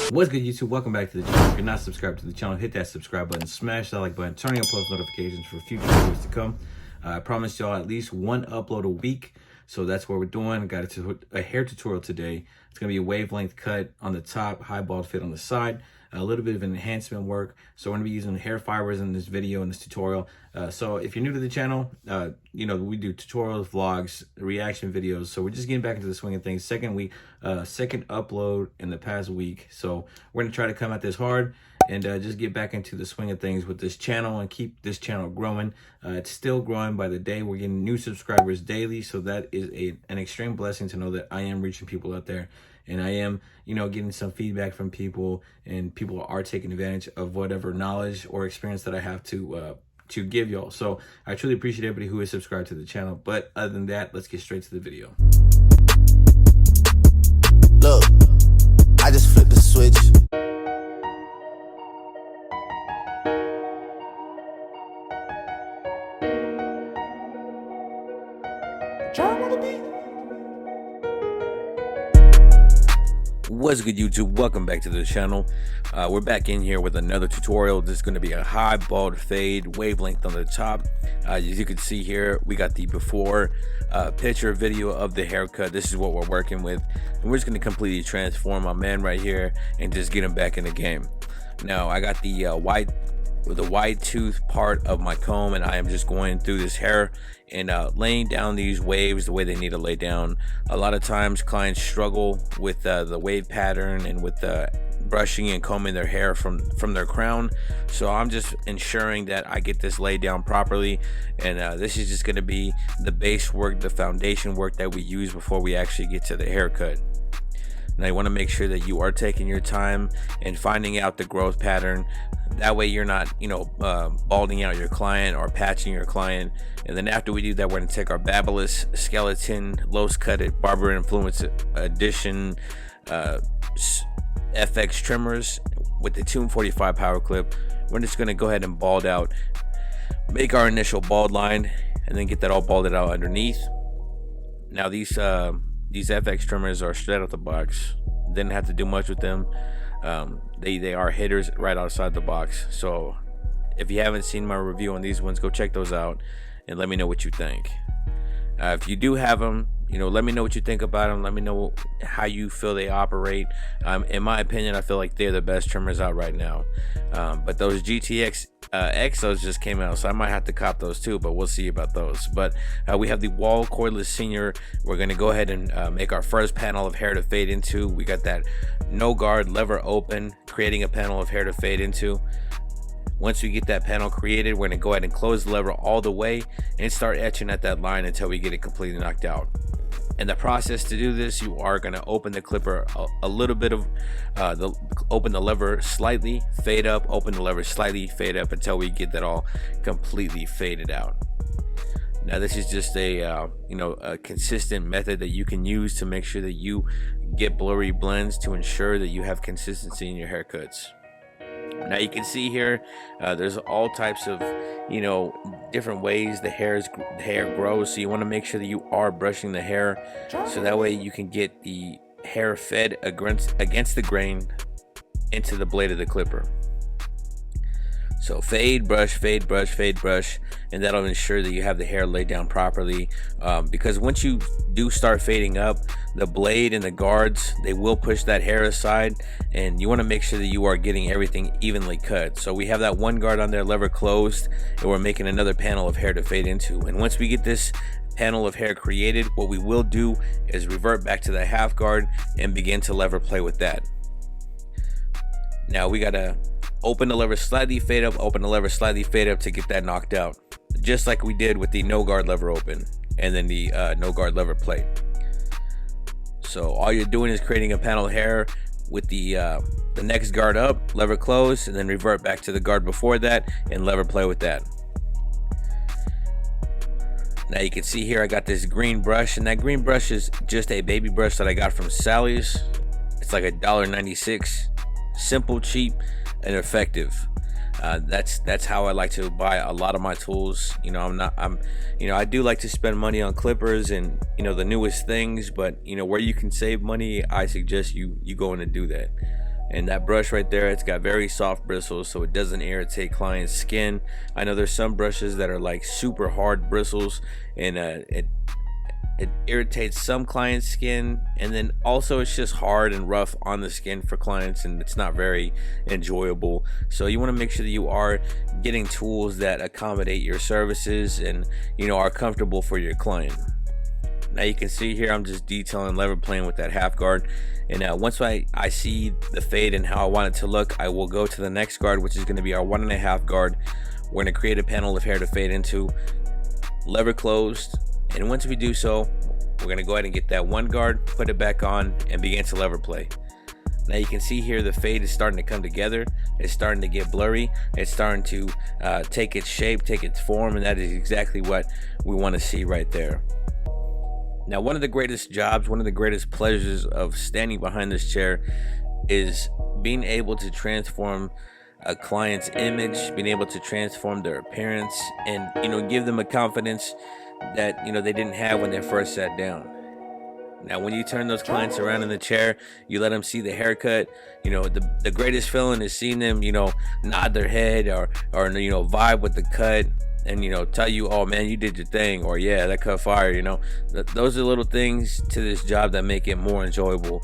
What's good, YouTube? Welcome back to the channel. If you're not subscribed to the channel, hit that subscribe button, smash that like button, turn on post notifications for future videos to come. I promised y'all at least one upload a week, so that's what we're doing. Got a hair tutorial today. It's gonna be a wavelength cut on the top, high bald fade on the side, a little bit of enhancement work. So we're gonna be using hair fibers in this video, in this tutorial. So if you're new to the channel, we do tutorials, vlogs, reaction videos. So we're just getting back into the swing of things. Second upload in the past week. So we're gonna try to come at this hard and just get back into the swing of things with this channel and keep this channel growing. It's still growing by the day. We're getting new subscribers daily, so that is an extreme blessing to know that I am reaching people out there, and I am, getting some feedback from people, and people are taking advantage of whatever knowledge or experience that I have to give y'all. So I truly appreciate everybody who is subscribed to the channel. But other than that, let's get straight to the video. Look, I just flipped the switch. What's good, YouTube? Welcome back to the channel. We're back in here with another tutorial. This is going to be a high bald fade, wavelength on the top. As you can see here, we got the before picture video of the haircut. This is what we're working with, and we're just going to completely transform my man right here and just get him back in the game. Now I got the wide tooth part of my comb, and I am just going through this hair and laying down these waves the way they need to lay down. A lot of times clients struggle with the wave pattern and with brushing and combing their hair from their crown, so I'm just ensuring that I get this laid down properly, and this is just going to be the base work, the foundation work that we use before we actually get to the haircut. Now you want to make sure that you are taking your time and finding out the growth pattern. That way you're not, balding out your client or patching your client. And then after we do that, we're going to take our Babyliss Skeleton Low Cutted Barber Influence Edition FX trimmers with the 245 power clip. We're just going to go ahead and bald out, make our initial bald line, and then get that all balded out underneath. Now these FX trimmers are straight out the box. Didn't have to do much with them. They are hitters right outside the box. So if you haven't seen my review on these ones, go check those out and let me know what you think. If you do have them, let me know what you think about them. Let me know how you feel they operate. In my opinion, I feel like they're the best trimmers out right now. But those GTX Exos just came out, so I might have to cop those too, but we'll see about those. But we have the Wall Cordless Senior. We're going to go ahead and make our first panel of hair to fade into. We got that no guard lever open, creating a panel of hair to fade into. Once we get that panel created, we're going to go ahead and close the lever all the way and start etching at that line until we get it completely knocked out. And the process to do this, you are going to open the clipper a little bit of open the lever slightly, fade up, open the lever slightly, fade up until we get that all completely faded out. Now this is just a consistent method that you can use to make sure that you get blurry blends to ensure that you have consistency in your haircuts. Now you can see here, there's all types of, different ways the hair grows. So you want to make sure that you are brushing the hair, so that way you can get the hair fed against the grain into the blade of the clipper. So fade, brush, fade, brush, fade, brush, and that'll ensure that you have the hair laid down properly. Because once you do start fading up, the blade and the guards, they will push that hair aside, and you want to make sure that you are getting everything evenly cut. So we have that one guard on there, lever closed, and we're making another panel of hair to fade into. And once we get this panel of hair created, what we will do is revert back to the half guard and begin to lever play with that. Now we gotta open the lever slightly, fade up, open the lever slightly, fade up to get that knocked out, just like we did with the no guard lever open and then the no guard lever play. So all you're doing is creating a panel of hair with the next guard up, lever close, and then revert back to the guard before that and lever play with that. Now you can see here I got this green brush, and that green brush is just a baby brush that I got from Sally's. It's like $1.96. Simple, cheap, and effective. That's how I like to buy a lot of my tools. I do like to spend money on clippers and the newest things, but where you can save money, I suggest you go in and do that. And that brush right there, it's got very soft bristles, so it doesn't irritate clients' skin. I know there's some brushes that are like super hard bristles, and it irritates some clients' skin, and then also it's just hard and rough on the skin for clients, and it's not very enjoyable. So you want to make sure that you are getting tools that accommodate your services and are comfortable for your client. Now you can see here I'm just detailing lever plane with that half guard, and once I see the fade and how I want it to look, I will go to the next guard, which is going to be our 1.5 guard. We're going to create a panel of hair to fade into, lever closed, and once we do so, we're going to go ahead and get that one guard, put it back on, and begin to lever play. Now you can see here the fade is starting to come together. It's starting to get blurry. It's starting to take its shape, take its form, and that is exactly what we want to see right there. Now, one of the greatest jobs, one of the greatest pleasures of standing behind this chair is being able to transform a client's image, being able to transform their appearance, and give them a confidence that they didn't have when they first sat down. Now, when you turn those clients around in the chair, you let them see the haircut. The greatest feeling is seeing them, nod their head or vibe with the cut, and tell you, oh man, you did your thing, or yeah, that cut fire. Those are little things to this job that make it more enjoyable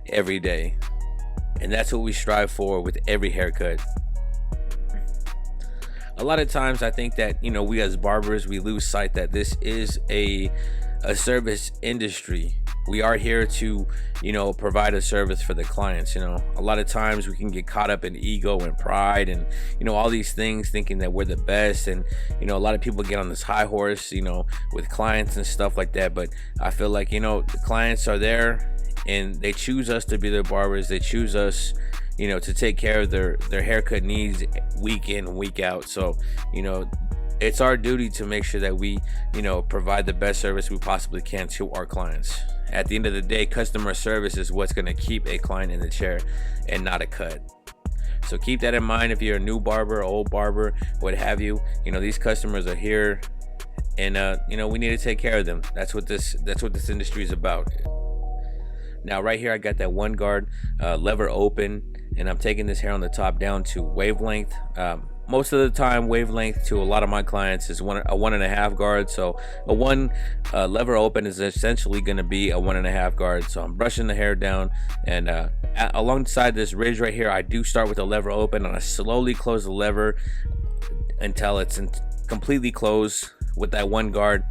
every day, and that's what we strive for with every haircut. A lot of times I think that we as barbers, we lose sight that this is a service industry. We are here to provide a service for the clients. A lot of times we can get caught up in ego and pride and all these things, thinking that we're the best, and a lot of people get on this high horse with clients and stuff like that. But I feel like the clients are there and they choose us to be their barbers. They choose us to take care of their haircut needs week in and week out. So it's our duty to make sure that we provide the best service we possibly can to our clients. At the end of the day, customer service is what's going to keep a client in the chair and not a cut. So keep that in mind. If you're a new barber, old barber, what have you, these customers are here, and we need to take care of them. That's what this industry is about. Now right here I got that one guard lever open, and I'm taking this hair on the top down to wavelength. Most of the time, wavelength to a lot of my clients is a 1.5 guard. So a one lever open is essentially going to be a 1.5 guard. So I'm brushing the hair down, and alongside this ridge right here, I do start with a lever open, and I slowly close the lever until it's completely closed with that one guard.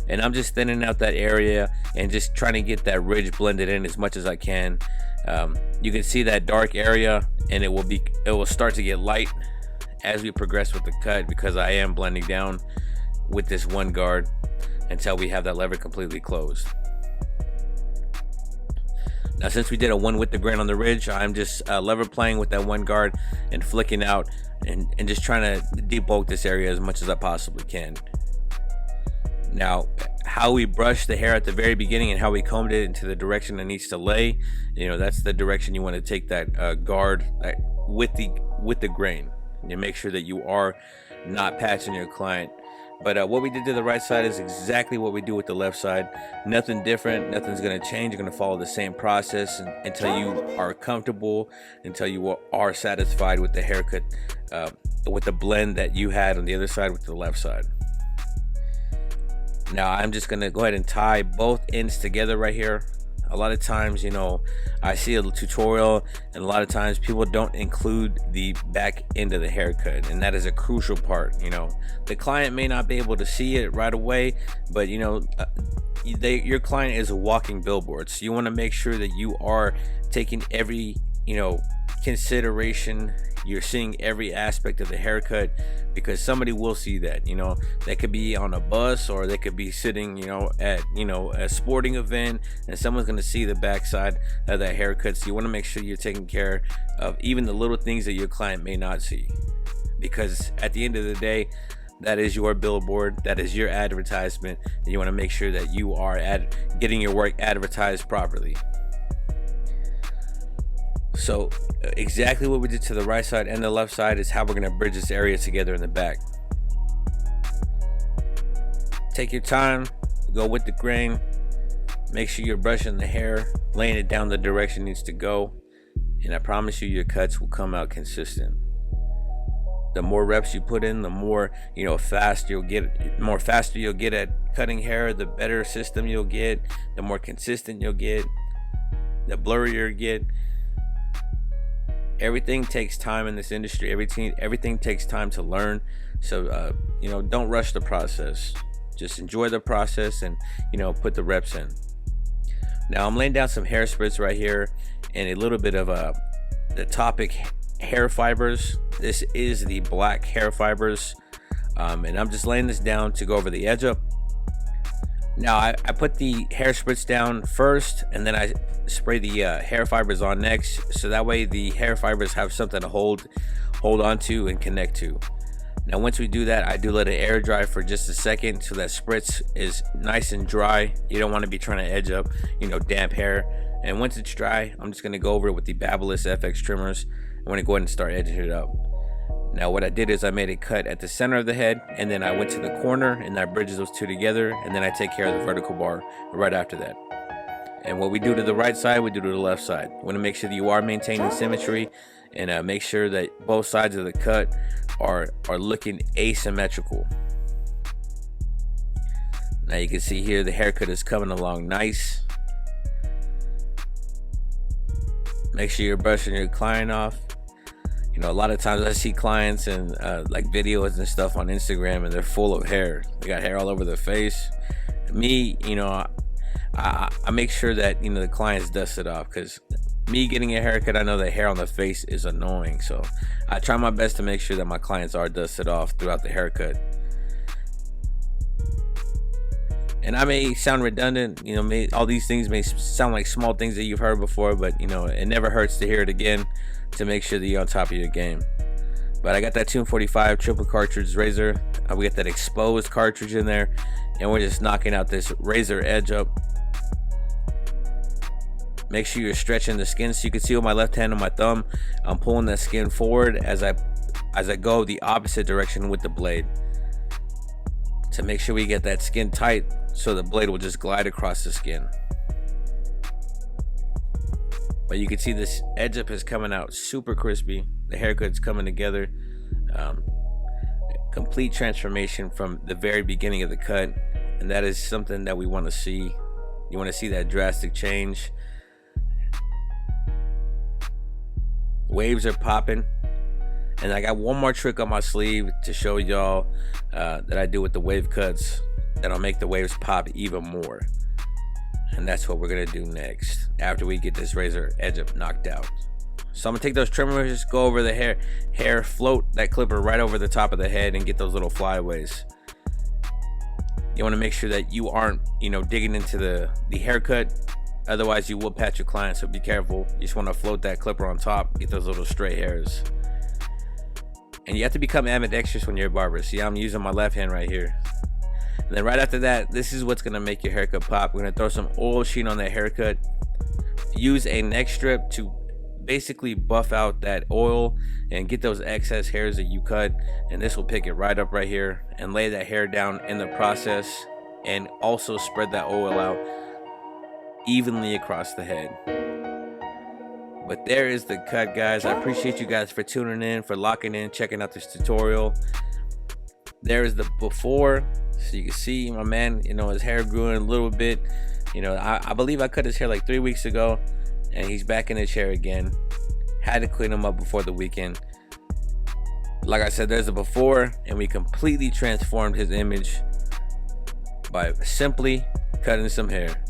And I'm just thinning out that area and just trying to get that ridge blended in as much as I can. You can see that dark area, and it will start to get light as we progress with the cut, because I am blending down with this one guard until we have that lever completely closed. Now, since we did a one with the grain on the ridge, I'm just lever playing with that one guard and flicking out and just trying to debulk this area as much as I possibly can. Now, how we brush the hair at the very beginning and how we combed it into the direction it needs to lay, that's the direction you want to take that guard with the grain. You make sure that you are not patching your client. But what we did to the right side is exactly what we do with the left side. Nothing different. Nothing's going to change. You're going to follow the same process until you are comfortable, until you are satisfied with the haircut, with the blend that you had on the other side with the left side. Now I'm just going to go ahead and tie both ends together right here. A lot of times, I see a tutorial, and a lot of times people don't include the back end of the haircut, and that is a crucial part. The client may not be able to see it right away, but your client is a walking billboard, so you want to make sure that you are taking every consideration. You're seeing every aspect of the haircut, because somebody will see that. They could be on a bus, or they could be sitting at a sporting event, and someone's going to see the backside of that haircut. So you want to make sure you're taking care of even the little things that your client may not see, because at the end of the day, that is your billboard, that is your advertisement, and you want to make sure that you are getting your work advertised properly. So exactly what we did to the right side and the left side is how we're going to bridge this area together in the back. Take your time, go with the grain, make sure you're brushing the hair, laying it down the direction it needs to go, and I promise you your cuts will come out consistent. The more reps you put in, the more faster you'll get at cutting hair. The better system you'll get, the more consistent you'll get, the blurrier you get. Everything takes time in this industry. Everything takes time to learn. So don't rush the process. Just enjoy the process and put the reps in. Now I'm laying down some hair splits right here and a little bit of the topic hair fibers. This is the black hair fibers, and I'm just laying this down to go over the edge up. Now I put the hair splits down first, and then I spray the hair fibers on next, so that way the hair fibers have something to hold on to and connect to. Now once we do that, I do let it air dry for just a second so that spritz is nice and dry. You don't want to be trying to edge up damp hair. And once it's dry, I'm just going to go over it with the Babyliss FX trimmers. I'm going to go ahead and start edging it up. Now what I did is I made a cut at the center of the head, and then I went to the corner and I bridged those two together, and then I take care of the vertical bar right after that. And what we do to the right side, we do to the left side. We want to make sure that you are maintaining symmetry, and make sure that both sides of the cut are looking asymmetrical. Now you can see here the haircut is coming along nice. Make sure you're brushing your client off. A lot of times I see clients and like videos and stuff on Instagram, and they're full of hair. They got hair all over their face. Me, I make sure that the clients dust it off, because me getting a haircut, I know that hair on the face is annoying. So I try my best to make sure that my clients are dusted off throughout the haircut. And I may sound redundant, all these things may sound like small things that you've heard before, but it never hurts to hear it again to make sure that you're on top of your game. But I got that 245 triple cartridge razor. We got that exposed cartridge in there, and we're just knocking out this razor edge up. Make sure you're stretching the skin. So you can see with my left hand and my thumb, I'm pulling that skin forward as I go the opposite direction with the blade, to make sure we get that skin tight so the blade will just glide across the skin. But you can see this edge up is coming out super crispy. The haircut's coming together. Complete transformation from the very beginning of the cut, and that is something that we want to see. You want to see that drastic change. Waves are popping, and I got one more trick on my sleeve to show y'all that I do with the wave cuts that'll make the waves pop even more. And that's what we're gonna do next after we get this razor edge up knocked out. So I'm gonna take those trimmers, go over the hair, float that clipper right over the top of the head and get those little flyaways. You want to make sure that you aren't digging into the haircut, otherwise you will patch your client, so be careful. You just want to float that clipper on top, get those little stray hairs. And you have to become ambidextrous when you're a barber. See, I'm using my left hand right here. And then right after that, this is what's gonna make your haircut pop. We're gonna throw some oil sheen on that haircut. Use a neck strip to basically buff out that oil and get those excess hairs that you cut, and this will pick it right up right here and lay that hair down in the process, and also spread that oil out evenly across the head. But there is the cut, guys. I appreciate you guys for tuning in, for locking in, checking out this tutorial. There is the before. So you can see my man, his hair grew in a little bit. I believe I cut his hair like 3 weeks ago, and he's back in his chair again. Had to clean him up before the weekend. Like I said, there's a before, and we completely transformed his image by simply cutting some hair.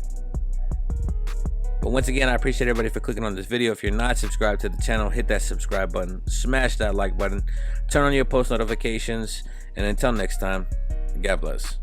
But once again, I appreciate everybody for clicking on this video. If you're not subscribed to the channel, hit that subscribe button, smash that like button, turn on your post notifications, and until next time, God bless.